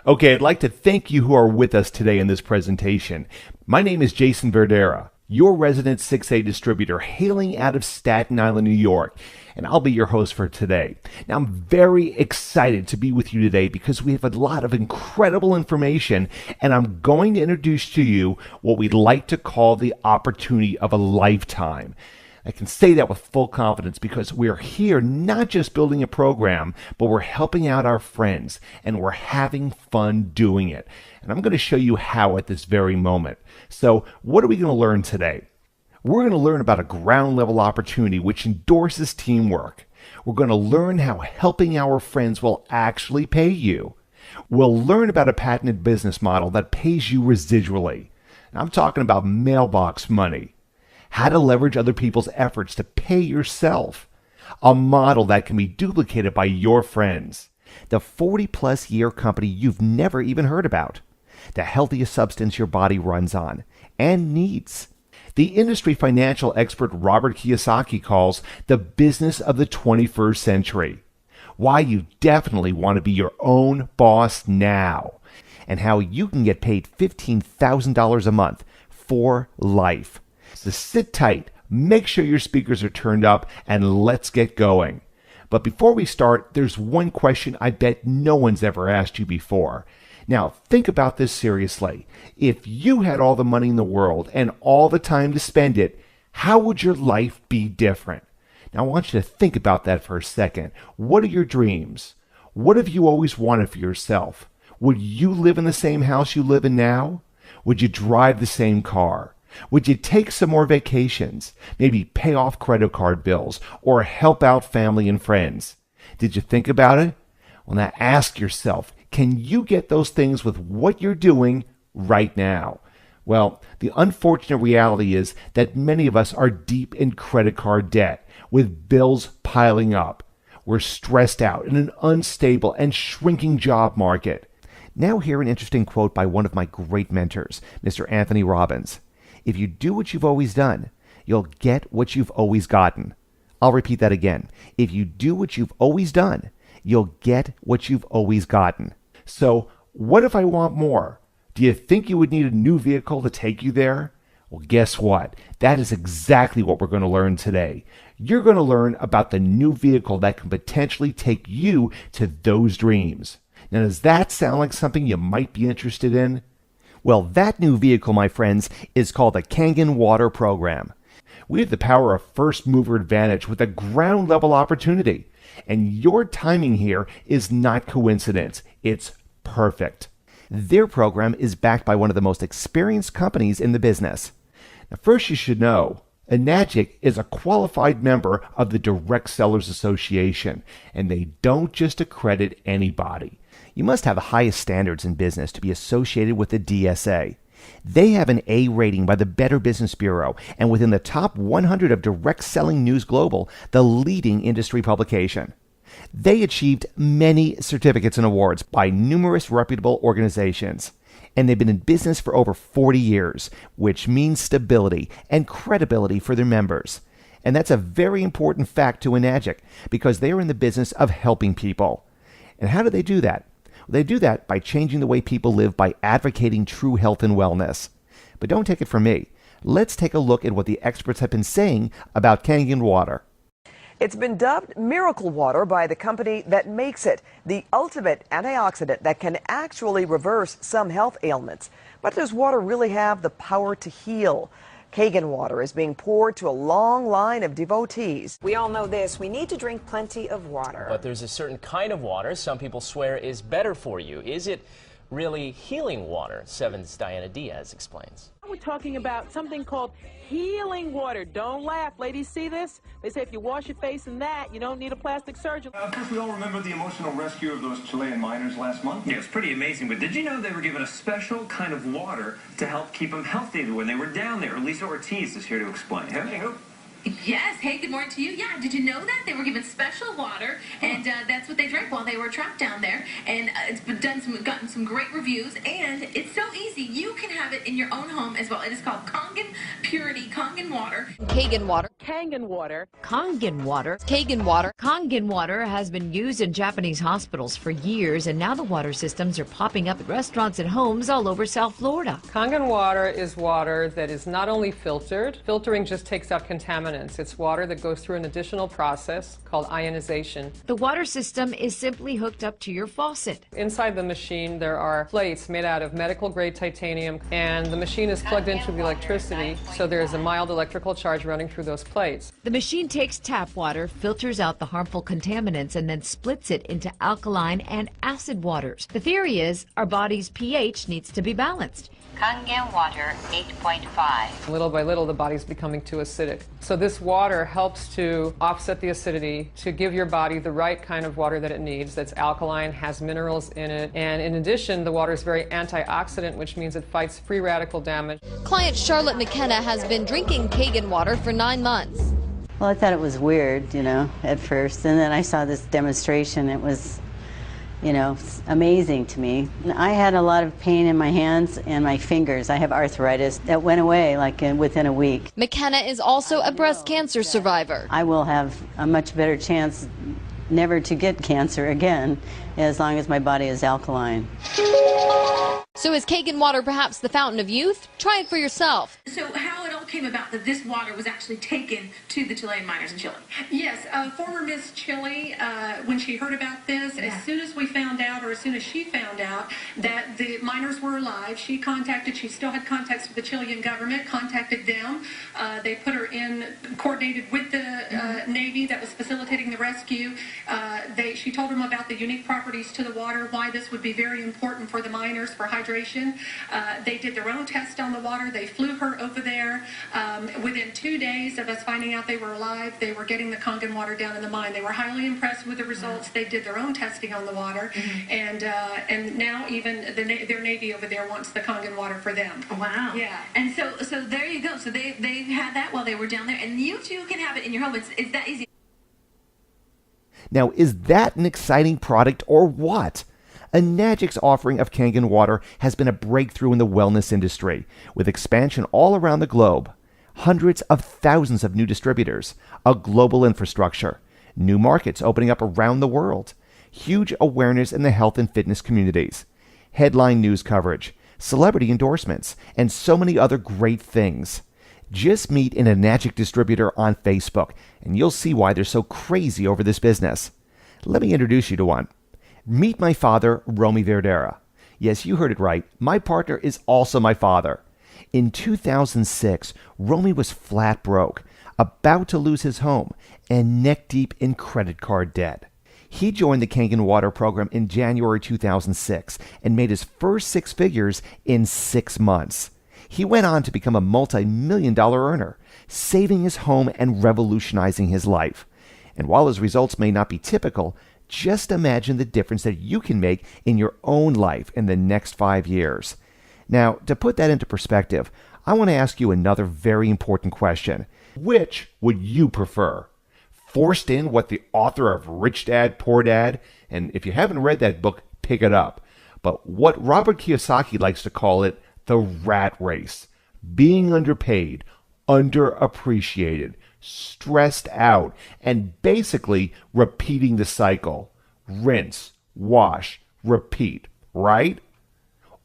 Okay, I'd like to thank you who are with us today in this presentation. My name is Jason Verdera, your resident 6A distributor hailing out of Staten Island, New York, and I'll be your host for today. Now, I'm very excited to be with you today because we have a lot of incredible information, and I'm going to introduce to you what we'd like to call the opportunity of a lifetime. I can say that with full confidence because we're here not just building a program, but we're helping out our friends and we're having fun doing it. And I'm going to show you how at this very moment. So what are we going to learn today? We're going to learn about a ground level opportunity which endorses teamwork. We're going to learn how helping our friends will actually pay you. We'll learn about a patented business model that pays you residually. And I'm talking about mailbox money. How to leverage other people's efforts to pay yourself. A model that can be duplicated by your friends. The 40-plus year company you've never even heard about. The healthiest substance your body runs on and needs. The industry financial expert Robert Kiyosaki calls the business of the 21st century. Why you definitely want to be your own boss now. And how you can get paid $15,000 a month for life. So sit tight, make sure your speakers are turned up, and let's get going. But before we start, there's one question I bet no one's ever asked you before. Now, think about this seriously. If you had all the money in the world and all the time to spend it, how would your life be different? Now, I want you to think about that for a second. What are your dreams? What have you always wanted for yourself? Would you live in the same house you live in now? Would you drive the same car? Would you take some more vacations, maybe pay off credit card bills, or help out family and friends? Did you think about it? Well, now ask yourself, can you get those things with what you're doing right now? Well, the unfortunate reality is that many of us are deep in credit card debt, with bills piling up. We're stressed out in an unstable and shrinking job market. Now hear an interesting quote by one of my great mentors, Mr. Anthony Robbins. If you do what you've always done, you'll get what you've always gotten. I'll repeat that again. If you do what you've always done, you'll get what you've always gotten. So, what if I want more? Do you think you would need a new vehicle to take you there? Well, guess what? That is exactly what we're going to learn today. You're going to learn about the new vehicle that can potentially take you to those dreams. Now, does that sound like something you might be interested in? Well, that new vehicle, my friends, is called the Kangen Water Program. We have the power of first mover advantage with a ground level opportunity. And your timing here is not coincidence. It's perfect. Their program is backed by one of the most experienced companies in the business. Now, first you should know, Enagic is a qualified member of the Direct Sellers Association, and they don't just accredit anybody. You must have the highest standards in business to be associated with the DSA. They have an A rating by the Better Business Bureau and within the top 100 of Direct Selling News Global, the leading industry publication. They achieved many certificates and awards by numerous reputable organizations. And they've been in business for over 40 years, which means stability and credibility for their members. And that's a very important fact to Enagic because they are in the business of helping people. And how do they do that? They do that by changing the way people live by advocating true health and wellness. But don't take it from me. Let's take a look at what the experts have been saying about Kangen water. It's been dubbed miracle water by the company that makes it, the ultimate antioxidant that can actually reverse some health ailments. But does water really have the power to heal? Kangen water is being poured to a long line of devotees. We all know this. We need to drink plenty of water. But there's a certain kind of water some people swear is better for you. Is it really healing water? 7's Diana Diaz explains. We're talking about something called healing water. Don't laugh. Ladies, see this? They say if you wash your face in that, you don't need a plastic surgeon. Of course, we all remember the emotional rescue of those Chilean miners last month. Yeah, it's pretty amazing. But did you know they were given a special kind of water to help keep them healthy when they were down there? Lisa Ortiz is here to explain. Hey, It Yes. Hey, good morning to you. Yeah, did you know that? They were given special water, and that's what they drank while they were trapped down there. And it's been gotten some great reviews, and it's so easy. You can have it in your own home as well. It is called Kangen Purity Kangen Water. Kangen water. Kangen water. Kangen water. Kangen water. Kangen water has been used in Japanese hospitals for years, and now the water systems are popping up at restaurants and homes all over South Florida. Kangen water is water that is not only filtered. Filtering just takes out contaminants. It's water that goes through an additional process called ionization. The water system is simply hooked up to your faucet. Inside the machine, there are plates made out of medical-grade titanium, and the machine is plugged into the electricity, so there is a mild electrical charge running through those plates. The machine takes tap water, filters out the harmful contaminants, and then splits it into alkaline and acid waters. The theory is our body's pH needs to be balanced. Kangen water 8.5. Little by little, the body's becoming too acidic. So this water helps to offset the acidity, to give your body the right kind of water that it needs, that's alkaline, has minerals in it, and in addition, the water is very antioxidant, which means it fights free radical damage. Client Charlotte McKenna has been drinking Kangen water for 9 months. Well, I thought it was weird, at first, and then I saw this demonstration. It was, amazing to me. I had a lot of pain in my hands and my fingers. I have arthritis that went away within a week. McKenna is also a breast cancer survivor. I will have a much better chance never to get cancer again as long as my body is alkaline. So is Kangen water perhaps the fountain of youth? Try it for yourself. So how it all came about that this water was actually taken to the Chilean miners in Chile? Yes, former Miss Chile, when she heard about this, as soon as we found out, or as soon as she found out that the miners were alive, she still had contacts with the Chilean government, contacted them. They put her coordinated with the Navy that was facilitating the rescue. She told them about the unique properties to the water, why this would be very important for the miners for hydration. They did their own test on the water. They flew her over there. Within 2 days of us finding out they were alive, they were getting the Kangen water down in the mine. They were highly impressed with the results. They did their own testing on the water, and now even their Navy over there wants the Kangen water for them. Wow. Yeah. And so there you go. So they had that while they were down there, and you too can have it in your home. It's that easy. Now, is that an exciting product or what? Enagic's offering of Kangen water has been a breakthrough in the wellness industry, with expansion all around the globe. Hundreds of thousands of new distributors, a global infrastructure, new markets opening up around the world, huge awareness in the health and fitness communities, headline news coverage, celebrity endorsements, and so many other great things. Just meet an Enagic distributor on Facebook, and you'll see why they're so crazy over this business. Let me introduce you to one. Meet my father, Romy Verdera. Yes, you heard it right. My partner is also my father. In 2006, Romy was flat broke, about to lose his home, and neck deep in credit card debt. He joined the Kangen Water program in January 2006 and made his first 6 figures in 6 months. He went on to become a multi-million-dollar earner, saving his home and revolutionizing his life. And while his results may not be typical, just imagine the difference that you can make in your own life in the next 5 years. Now, to put that into perspective, I want to ask you another very important question. Which would you prefer? Forced in what the author of Rich Dad, Poor Dad, and if you haven't read that book, pick it up. But what Robert Kiyosaki likes to call it, the rat race. Being underpaid, underappreciated, stressed out, and basically repeating the cycle. Rinse, wash, repeat, right?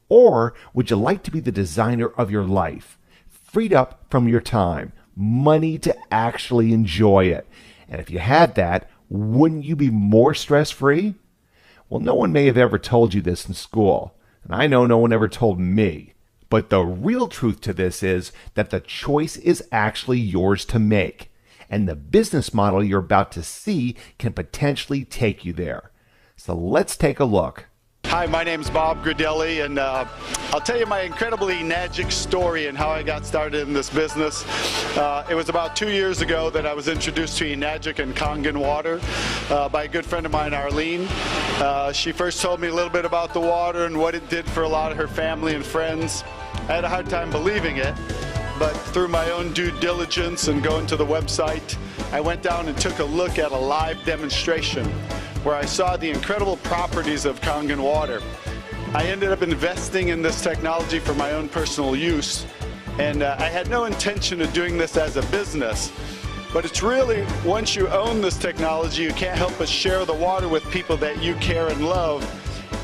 Or would you like to be the designer of your life? Freed up from your time, money to actually enjoy it. And if you had that, wouldn't you be more stress-free? Well, no one may have ever told you this in school, and I know no one ever told me. But the real truth to this is that the choice is actually yours to make, and the business model you're about to see can potentially take you there. So let's take a look. Hi, my name's Bob Gradelli, and I'll tell you my incredible Enagic story and how I got started in this business. It was about 2 years ago that I was introduced to Enagic and Kangen water by a good friend of mine, Arlene. She first told me a little bit about the water and what it did for a lot of her family and friends. I had a hard time believing it, but through my own due diligence and going to the website, I went down and took a look at a live demonstration where I saw the incredible properties of Kangen water. I ended up investing in this technology for my own personal use, and I had no intention of doing this as a business. But it's really, once you own this technology, you can't help but share the water with people that you care and love.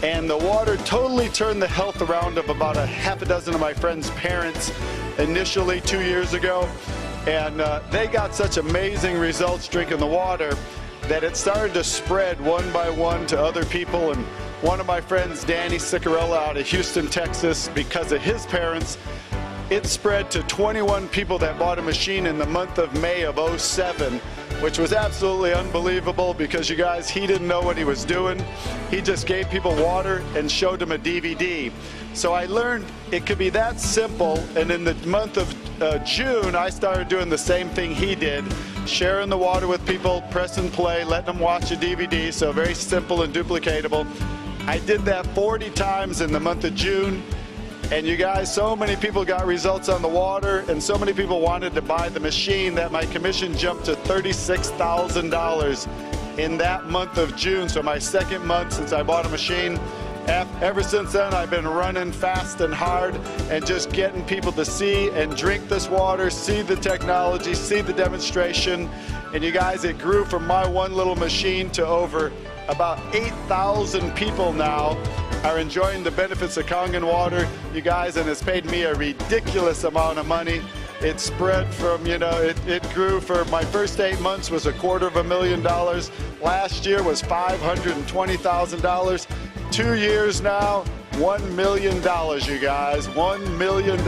And the water totally turned the health around of about a half a dozen of my friends' parents initially 2 years ago. And they got such amazing results drinking the water that it started to spread one by one to other people. And one of my friends, Danny Sicarella out of Houston, Texas, because of his parents, it spread to 21 people that bought a machine in the month of May of '07, which was absolutely unbelievable because, you guys, he didn't know what he was doing. He just gave people water and showed them a DVD. So I learned it could be that simple, and in the month of June, I started doing the same thing he did, sharing the water with people, press and play, letting them watch a DVD, so very simple and duplicatable. I did that 40 times in the month of June. And you guys, so many people got results on the water, and so many people wanted to buy the machine that my commission jumped to $36,000 in that month of June. So my second month since I bought a machine. Ever since then, I've been running fast and hard and just getting people to see and drink this water, see the technology, see the demonstration. And you guys, it grew from my one little machine to over about 8,000 people now are enjoying the benefits of Kangen water, you guys, and it's paid me a ridiculous amount of money. It spread from, it grew for my first 8 months was $250,000. Last year was $520,000. 2 years now, $1 million, you guys. $1 million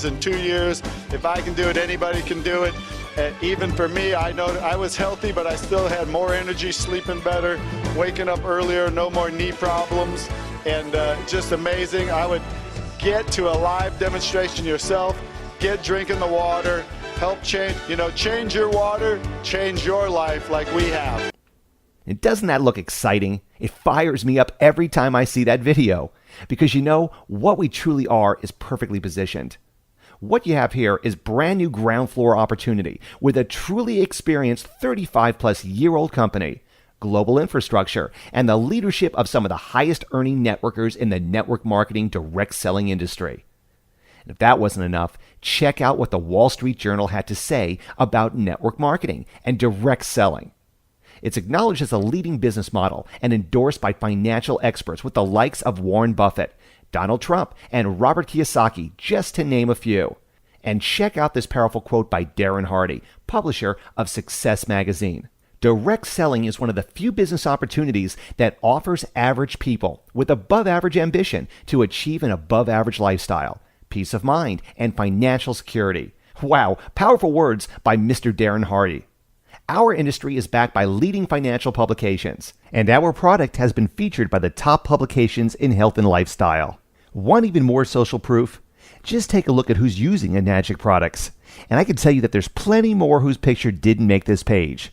in 2 years. If I can do it, anybody can do it. Even for me, I know I was healthy, but I still had more energy, sleeping better, waking up earlier, no more knee problems, and just amazing. I would get to a live demonstration yourself, get drinking the water, help change your water, change your life like we have. And doesn't that look exciting? It fires me up every time I see that video, because what we truly are is perfectly positioned. What you have here is brand new ground floor opportunity with a truly experienced 35-plus-year-old company, global infrastructure, and the leadership of some of the highest earning networkers in the network marketing direct selling industry. And if that wasn't enough, check out what the Wall Street Journal had to say about network marketing and direct selling. It's acknowledged as a leading business model and endorsed by financial experts with the likes of Warren Buffett, Donald Trump, and Robert Kiyosaki, just to name a few. And check out this powerful quote by Darren Hardy, publisher of Success Magazine. Direct selling is one of the few business opportunities that offers average people with above-average ambition to achieve an above-average lifestyle, peace of mind, and financial security. Wow, powerful words by Mr. Darren Hardy. Our industry is backed by leading financial publications, and our product has been featured by the top publications in health and lifestyle. Want even more social proof? Just take a look at who's using Enagic products, and I can tell you that there's plenty more whose picture didn't make this page.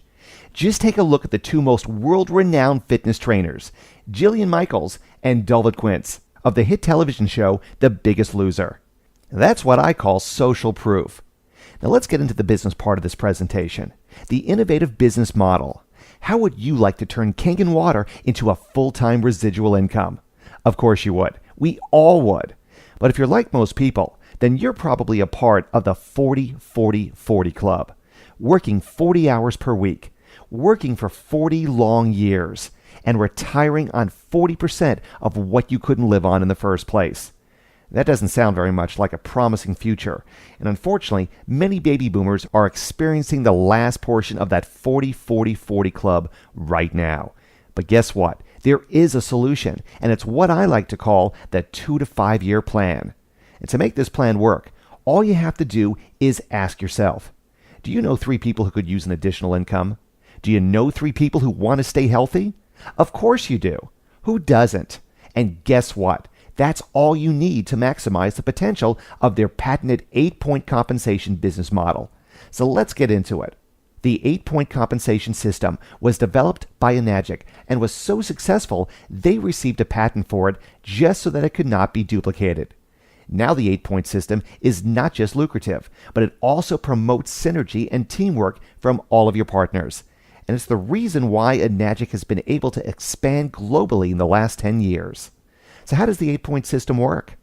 Just take a look at the two most world-renowned fitness trainers, Jillian Michaels and Dulvit Quince, of the hit television show The Biggest Loser. That's what I call social proof. Now let's get into the business part of this presentation. The innovative business model. How would you like to turn Kangen water into a full-time residual income? Of course you would. We all would. But if you're like most people, then you're probably a part of the 40-40-40 club. Working 40 hours per week, working for 40 long years, and retiring on 40% of what you couldn't live on in the first place. That doesn't sound very much like a promising future, and unfortunately, many baby boomers are experiencing the last portion of that 40-40-40 club right now. But guess what? There is a solution, and it's what I like to call the 2 to 5 year plan. And to make this plan work, all you have to do is ask yourself, do you know 3 people who could use an additional income? Do you know 3 people who want to stay healthy? Of course you do. Who doesn't? And guess what? That's all you need to maximize the potential of their patented 8-point compensation business model. So let's get into it. The 8-point compensation system was developed by Enagic and was so successful they received a patent for it just so that it could not be duplicated. Now the 8-point system is not just lucrative, but it also promotes synergy and teamwork from all of your partners. And it's the reason why Enagic has been able to expand globally in the last 10 years. So how does the 8-point system work?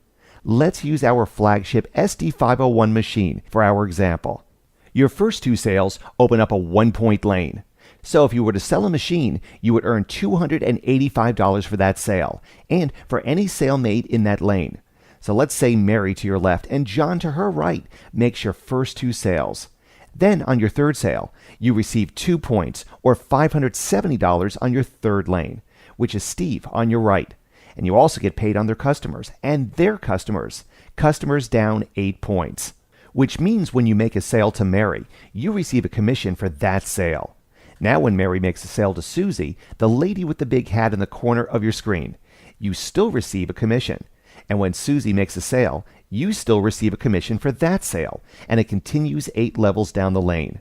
Let's use our flagship SD501 machine for our example. Your first 2 sales open up a 1-point lane. So if you were to sell a machine, you would earn $285 for that sale, and for any sale made in that lane. So let's say Mary to your left and John to her right makes your first 2 sales. Then on your third sale, you receive 2 points or $570 on your third lane, which is Steve on your right. And you also get paid on their customers and their customers. Customers down 8 points. Which means when you make a sale to Mary, you receive a commission for that sale. Now when Mary makes a sale to Susie, the lady with the big hat in the corner of your screen, you still receive a commission. And when Susie makes a sale, you still receive a commission for that sale, and it continues 8 levels down the lane.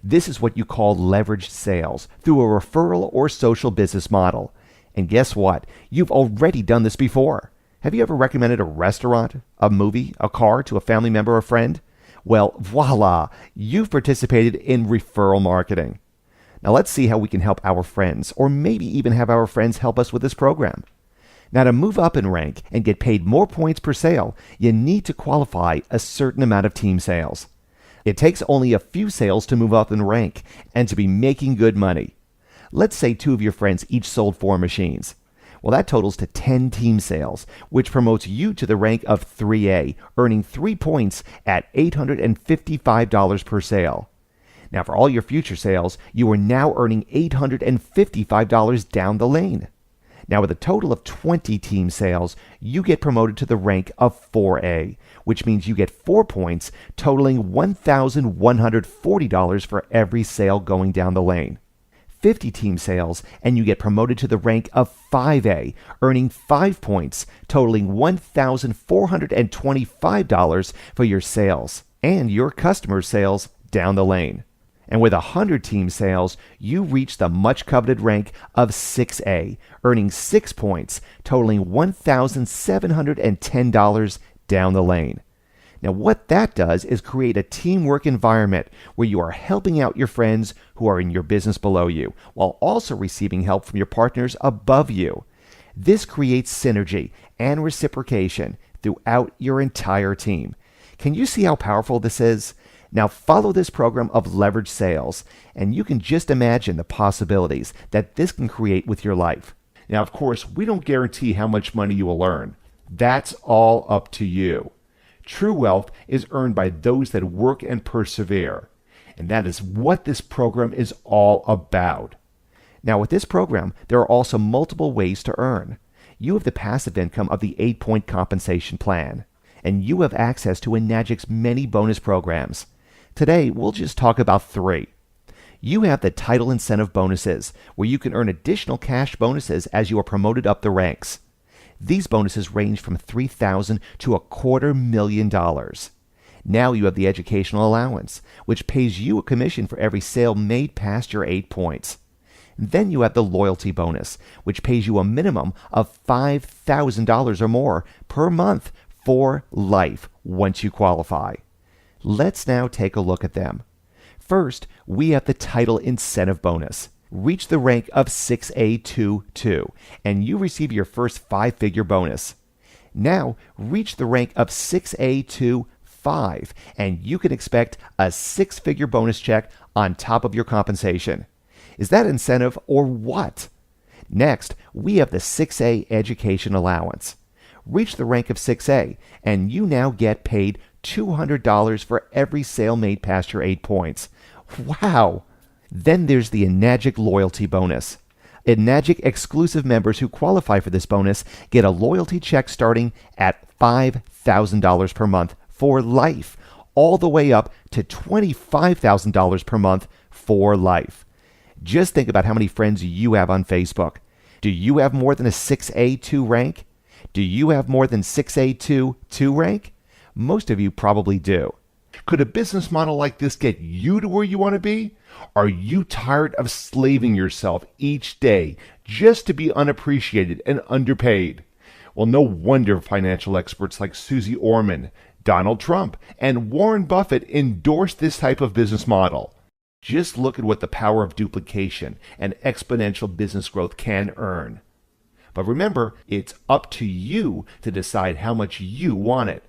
This is what you call leveraged sales through a referral or social business model. And guess what? You've already done this before. Have you ever recommended a restaurant, a movie, a car to a family member or friend? Well, voila, you've participated in referral marketing. Now let's see how we can help our friends, or maybe even have our friends help us with this program. Now to move up in rank and get paid more points per sale, you need to qualify a certain amount of team sales. It takes only a few sales to move up in rank and to be making good money. Let's say 2 of your friends each sold 4 machines. Well, that totals to 10 team sales, which promotes you to the rank of 3A, earning 3 points at $855 per sale. Now for all your future sales, you are now earning $855 down the lane. Now with a total of 20 team sales, you get promoted to the rank of 4A, which means you get 4 points, totaling $1,140 for every sale going down the lane. 50 team sales, and you get promoted to the rank of 5A, earning 5 points, totaling $1,425 for your sales and your customer sales down the lane. And with 100 team sales, you reach the much coveted rank of 6A, earning 6 points, totaling $1,710 down the lane. Now what that does is create a teamwork environment where you are helping out your friends who are in your business below you, while also receiving help from your partners above you. This creates synergy and reciprocation throughout your entire team. Can you see how powerful this is? Now follow this program of leverage sales, and you can just imagine the possibilities that this can create with your life. Now, of course, we don't guarantee how much money you will earn. That's all up to you. True wealth is earned by those that work and persevere, and that is what this program is all about. Now with this program, there are also multiple ways to earn. You have the passive income of the 8-point compensation plan, and you have access to Enagic's many bonus programs. Today, we'll just talk about 3. You have the title incentive bonuses, where you can earn additional cash bonuses as you are promoted up the ranks. These bonuses range from $3,000 to $250,000. Now you have the educational allowance, which pays you a commission for every sale made past your 8 points. Then you have the loyalty bonus, which pays you a minimum of $5,000 or more per month for life once you qualify. Let's now take a look at them. First, we have the title incentive bonus. Reach the rank of 6A22, and you receive your first 5-figure bonus. Now, reach the rank of 6A25, and you can expect a 6-figure bonus check on top of your compensation. Is that incentive or what? Next, we have the 6A education allowance. Reach the rank of 6A, and you now get paid $200 for every sale made past your 8 points. Wow! Then there's the Enagic loyalty bonus. Enagic exclusive members who qualify for this bonus get a loyalty check starting at $5,000 per month for life, all the way up to $25,000 per month for life. Just think about how many friends you have on Facebook. Do you have more than a 6A2 rank? Do you have more than 6A2 rank? Most of you probably do. Could a business model like this get you to where you want to be? Are you tired of slaving yourself each day just to be unappreciated and underpaid? Well, no wonder financial experts like Susie Orman, Donald Trump, and Warren Buffett endorse this type of business model. Just look at what the power of duplication and exponential business growth can earn. But remember, it's up to you to decide how much you want it.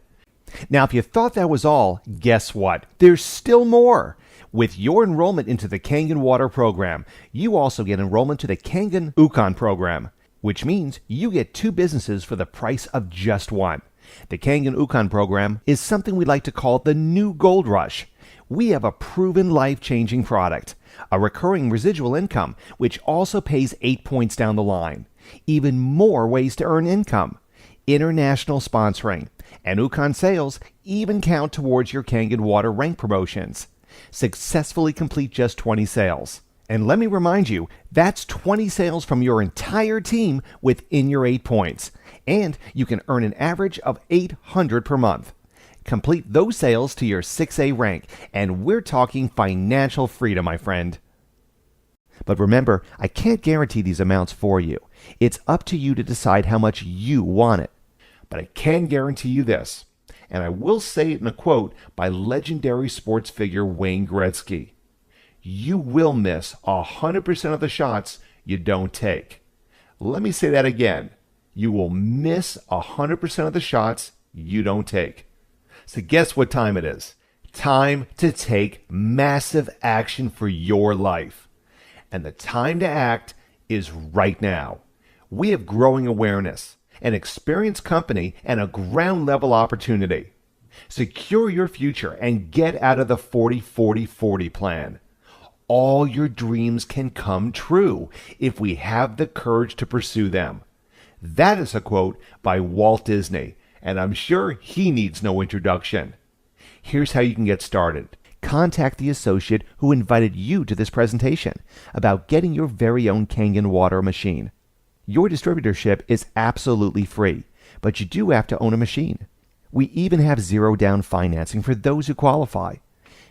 Now, if you thought that was all, guess what? There's still more. With your enrollment into the Kangen Water program, you also get enrollment to the Kangen Ukon program, which means you get 2 businesses for the price of just one. The Kangen Ukon program is something we like to call the new gold rush. We have a proven life-changing product, a recurring residual income, which also pays 8 points down the line, even more ways to earn income, international sponsoring, and Ukon sales even count towards your Kangen Water rank promotions. Successfully complete just 20 sales. And let me remind you, that's 20 sales from your entire team within your 8 points. And you can earn an average of $800 per month. Complete those sales to your 6A rank, and we're talking financial freedom, my friend. But remember, I can't guarantee these amounts for you. It's up to you to decide how much you want it. But I can guarantee you this, and I will say it in a quote by legendary sports figure Wayne Gretzky. You will miss 100% of the shots you don't take. Let me say that again. You will miss 100% of the shots you don't take. So guess what time it is? Time to take massive action for your life. And the time to act is right now. We have growing awareness, an experienced company, and a ground level opportunity. Secure your future and get out of the 40-40-40 plan. All your dreams can come true if we have the courage to pursue them. That is a quote by Walt Disney, and I'm sure he needs no introduction. Here's how you can get started. Contact the associate who invited you to this presentation about getting your very own Kangen water machine. Your distributorship is absolutely free, but you do have to own a machine. We even have zero down financing for those who qualify.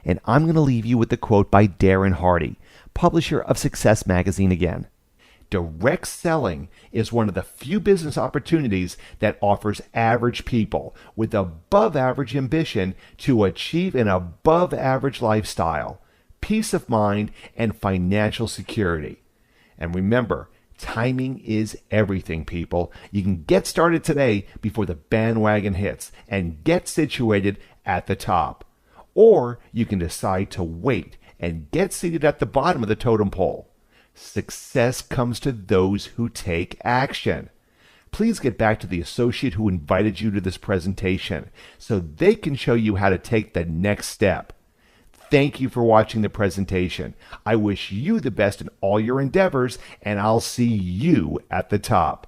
And I'm going to leave you with the quote by Darren Hardy, publisher of Success Magazine again. Direct selling is one of the few business opportunities that offers average people with above average ambition to achieve an above average lifestyle, peace of mind, and financial security. And remember, timing is everything, people. You can get started today before the bandwagon hits and get situated at the top. Or you can decide to wait and get seated at the bottom of the totem pole. Success comes to those who take action. Please get back to the associate who invited you to this presentation so they can show you how to take the next step. Thank you for watching the presentation. I wish you the best in all your endeavors, and I'll see you at the top.